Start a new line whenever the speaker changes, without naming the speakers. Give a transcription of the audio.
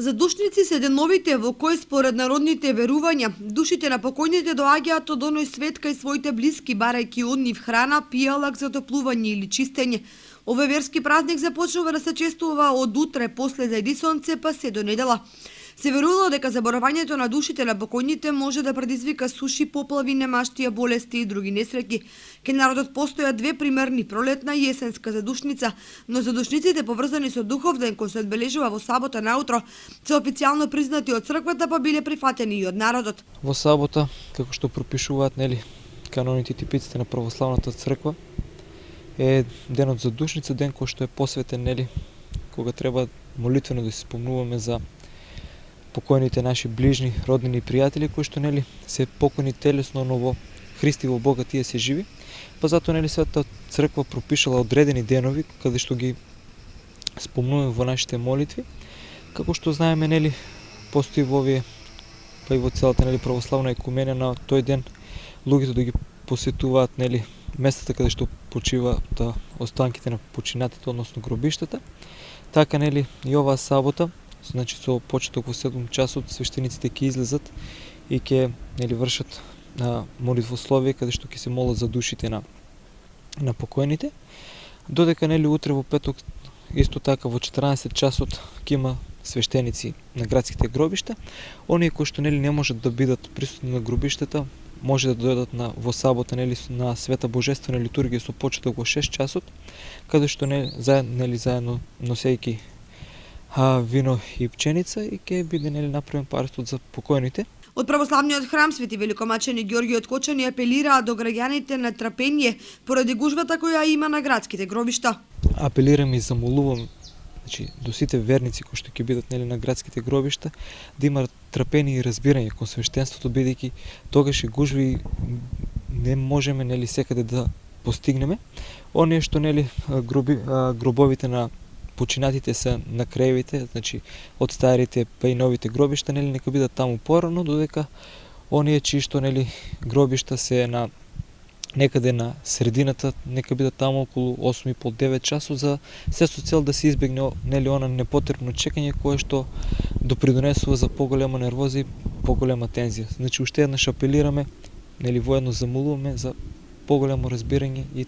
Задушници се деновите во кои според народните верувања душите на покојните доаѓаат од оној свет кај своите блиски, барајќи од нив храна, пијалак за топлување или чистење. Овој верски празник започнува да се чествува од утре после зајди сонце па се до недела. Се верува дека заборавањето на душите на покојните може да предизвика суши, поплави, немаштија, болести и други несреќи. Кај народот постојат две примерни, пролетна и есенска задушница, но задушниците поврзани со духов ден кој се одбележува во сабота наутро се официјално признати од црквата, па биле прифатени и од народот.
Во сабота, како што пропишуваат каноните и типиците на православната црква, е денот за душница, ден кој што е посветен кога треба молитвено да се спомнуваме за покојните наши ближни, роднини и пријатели кои што се покојни телесно, но во Христи во Бога тие се живи. Па затоа Светата црква пропишала одредени денови каде што ги спомнуваме во нашите молитви. Како што знаеме, постои во овие па и во целата православна екуменија на тој ден луѓето да ги посетуваат местата каде што почиваат останките на починатите, односно гробиштата. Така и оваа сабота, значи со почеток во 7 часот свештениците ќе излезат и ќе вршат молитвословие каде што ќе се молат за душите на покојните. Додека утре во петок исто така во 14 часот ќе има свештеници на градските гробишта. Оние кои што не можат да бидат присутни на гробиштата, може да дојдат во сабота на света божествена литургија со почеток во 6 часот, каде што заедно носејќи вино и пченица и ќе биде направен парстот за покојните.
Од православниот храм Свети Великомачени Ѓорѓи од Кочани апелираа до граѓаните на трпение поради гужвата која има на градските гробишта.
Апелирам и замолувам до сите верници кои што ќе бидат на градските гробишта да имаат трпение и разбирање кон свештенството, бидејќи тогаш и гужви не можеме секаде да постигнеме. Оние што гробовите на починатите се на краевите, значи од старите па и новите гробишта, нека бидат таму порано, додека оние чии што гробишта се некаде на средината, нека бидат таму околу 8:30-9 часот, за се со цел да се избегне она непотребно чекање кое што допридонесува за поголема нервоза и поголема тензија. Значи уште еднаш апелираме, воедно замолуваме за поголемо разбирање и